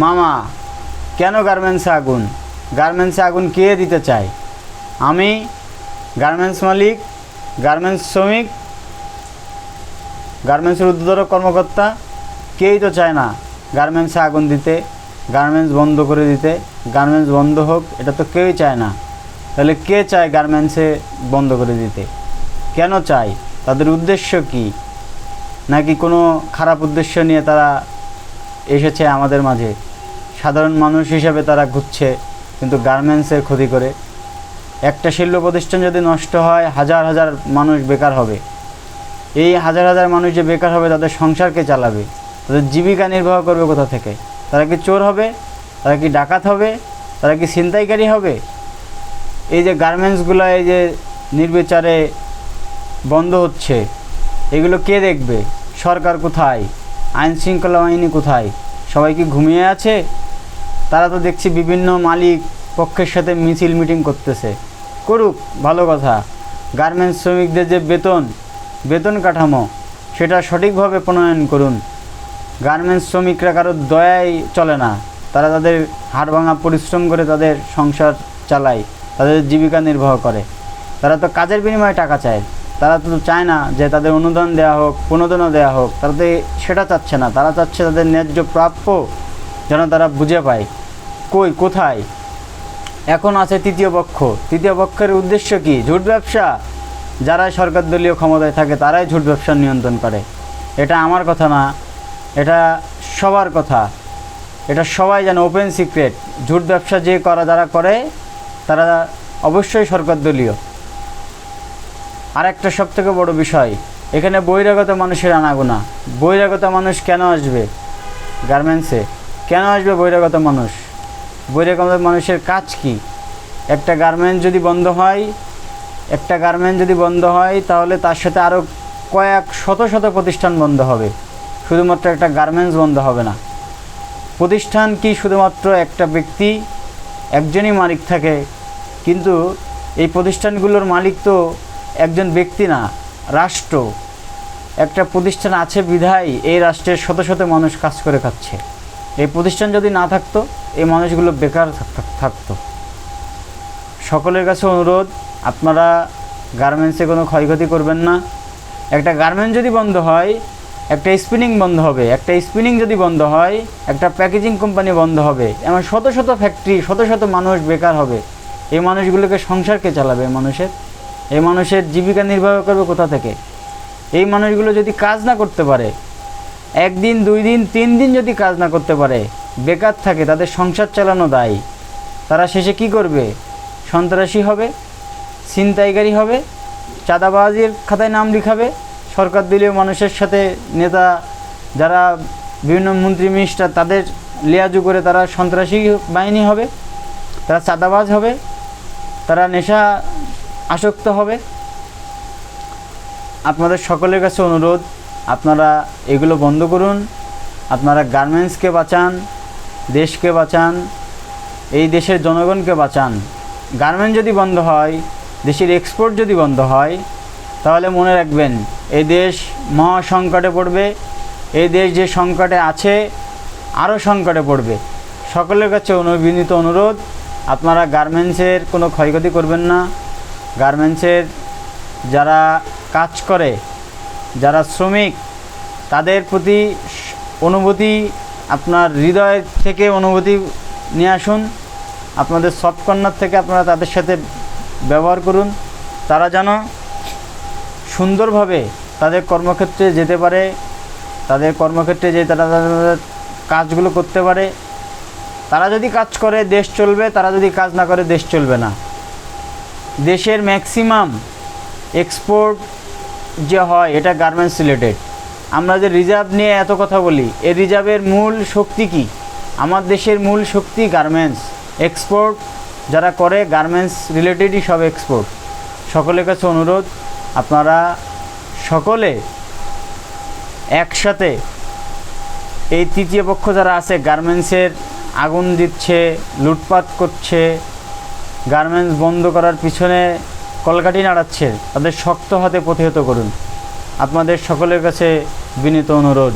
মামা কেন গার্মেন্টসে আগুন? গার্মেন্টসে আগুন কে দিতে চায়? আমি, গার্মেন্টস মালিক, গার্মেন্টস শ্রমিক, গার্মেন্টসের উদ্যোগক কর্মকর্তা, কেউই তো চায় না গার্মেন্টসে আগুন দিতে, গার্মেন্টস বন্ধ করে দিতে। গার্মেন্টস বন্ধ হোক, এটা তো কেউই চায় না। তাহলে কে চায় গার্মেন্টসে বন্ধ করে দিতে? কেন চায়? তাদের উদ্দেশ্য কি? নাকি কোনো খারাপ উদ্দেশ্য নিয়ে তারা এসেছে আমাদের মাঝে? সাধারণ মানুষ হিসাবে তারা ঘুরছে, কিন্তু গার্মেন্টসের ক্ষতি করে। একটা শিল্প প্রতিষ্ঠান যদি নষ্ট হয়, হাজার হাজার মানুষ বেকার হবে। এই হাজার হাজার মানুষ যে বেকার হবে, তাদের সংসারকে চালাবে, তাদের জীবিকা নির্বাহ করবে কোথা থেকে? তারা কি চোর হবে? তারা কি ডাকাত হবে? তারা কি ছিনতাইকারী হবে? এই যে গার্মেন্টসগুলো এই যে নির্বিচারে বন্ধ হচ্ছে, এগুলো কে দেখবে? সরকার কোথায়? আইন শৃঙ্খলা বাহিনী কোথায়? সবাই কি ঘুমিয়ে আছে? তারা তো দেখছি বিভিন্ন মালিক পক্ষের সাথে মিছিল মিটিং করতেছে। করুক, ভালো কথা। গার্মেন্টস শ্রমিকদের যে বেতন কাঠামো, সেটা সঠিকভাবে প্রণয়ন করুন। গার্মেন্টস শ্রমিকরা কারোর দয়াই চলে না। তারা তাদের হাড় ভাঙা পরিশ্রম করে তাদের সংসার চালায়, তাদের জীবিকা নির্বাহ করে। তারা তো কাজের বিনিময়ে টাকা চায়। তারা তো চায় না যে তাদের অনুদান দেওয়া হোক, প্রণোদনা দেওয়া হোক। তারা তো সেটা চাচ্ছে না। তারা চাচ্ছে তাদের ন্যায্য প্রাপ্য যেন তারা বুঝে পায়। কোথায়? এখন আছে তৃতীয় পক্ষ। তৃতীয় পক্ষের উদ্দেশ্য কি? ঝুট ব্যবসা। যারা সরকার দলীয় ক্ষমতায় থাকে তারাই ঝুট ব্যবসা নিয়ন্ত্রণ করে। এটা আমার কথা না, এটা সবার কথা। এটা সবাই জানে, ওপেন সিক্রেট। ঝুট ব্যবসা যারা করে তারা অবশ্যই সরকার দলীয়। আর একটা সবথেকে বড় বিষয়, এখানে বহিরাগত মানুষের আনাগোনা। বহিরাগত মানুষ কেন আসবে গার্মেন্টসে? কেন আসবে বহিরাগত মানুষ? বহিরাগত মানুষের কাজ কি? একটা গার্মেন্টস যদি বন্ধ হয় তাহলে তার সাথে আরও কয়েক শত শত প্রতিষ্ঠান বন্ধ হবে। শুধুমাত্র একটা গার্মেন্টস বন্ধ হবে না। প্রতিষ্ঠান কি শুধুমাত্র একটা ব্যক্তি, একজনই মালিক থাকে? কিন্তু এই প্রতিষ্ঠানগুলোর মালিক তো একজন ব্যক্তি না, রাষ্ট্র। একটা প্রতিষ্ঠান আছে বিধায় এই রাষ্ট্রের শত শত মানুষ কাজ করে খাচ্ছে। এই প্রতিষ্ঠান যদি না থাকতো, এই মানুষগুলো বেকার থাকতো। সকলের কাছে অনুরোধ, আপনারা গার্মেন্টসে কোনো ক্ষয়ক্ষতি করবেন না। একটা গার্মেন্টস যদি বন্ধ হয়, একটা স্পিনিং বন্ধ হবে। একটা স্পিনিং যদি বন্ধ হয়, একটা প্যাকেজিং কোম্পানি বন্ধ হবে। এমন শত শত ফ্যাক্টরি, শত শত মানুষ বেকার হবে। এই মানুষগুলোকে সংসারকে চালাবে এই মানুষের জীবিকা নির্বাহ করবে কোথা থেকে? এই মানুষগুলো যদি কাজ না করতে পারে, একদিন, 2 দিন, 3 দিন যদি কাজ না করতে পারে, বেকার থাকে, তাদের সংসার চালানো দায়। তারা শেষে কি করবে? সন্ত্রাসী হবে, ছিনতাইকারী হবে, চাঁদাবাজির খাতায় নাম লিখাবে। সরকার দলীয় মানুষের সাথে নেতা যারা বিভিন্ন মন্ত্রী মিনিস্টার, তাদের লিয়াজু করে তারা সন্ত্রাসী বাহিনী হবে, তারা চাঁদাবাজ হবে, তারা নেশা আসক্ত হবে। আপনাদের সকলের কাছে অনুরোধ, আপনারা এগুলো বন্ধ করুন। আপনারা গার্মেন্টসকে বাঁচান, দেশকে বাঁচান, এই দেশের জনগণকে বাঁচান। গার্মেন্টস যদি বন্ধ হয়, দেশের এক্সপোর্ট যদি বন্ধ হয়, তাহলে মনে রাখবেন এই দেশ মহা সংকটে পড়বে। এই দেশ যে সংকটে আছে, আরও সংকটে পড়বে। সকলের কাছে বিনীত অনুরোধ, আপনারা গার্মেন্টসের কোনো ক্ষয়ক্ষতি করবেন না। গার্মেন্টসের যারা কাজ করে, যারা শ্রমিক, তাদের প্রতি অনুভূতি, আপনার হৃদয় থেকে অনুভূতি নিয়ে আসুন। আপনাদের সফট কর্নার থেকে আপনারা তাদের সাথে ব্যবহার করুন। তারা যেন সুন্দরভাবে তাদের কর্মক্ষেত্রে যেতে পারে, তাদের কর্মক্ষেত্রে যে তারা তাদের কাজগুলো করতে পারে। তারা যদি কাজ করে দেশ চলবে, তারা যদি কাজ না করে দেশ চলবে না। দেশের ম্যাক্সিমাম এক্সপোর্ট যে হয়, এটা গার্মেন্টস রিলেটেড। আমরা যে রিজার্ভ নিয়ে এত কথা বলি, এই রিজার্ভের মূল শক্তি কি? আমার দেশের মূল শক্তি গার্মেন্টস। এক্সপোর্ট যারা করে গার্মেন্টস রিলেটেডই সব এক্সপোর্ট। সকলের কাছে অনুরোধ, আপনারা সকলে একসাথে এই তৃতীয় পক্ষ যারা আছে, গার্মেন্টসের আগুন দিচ্ছে, লুটপাট করছে, গার্মেন্টস বন্ধ করার পিছনে কলকাঠি নাড়াচ্ছে, তাদের শক্ত হাতে প্রতিহত করুন। আপনাদের সকলের কাছে বিনীত অনুরোধ।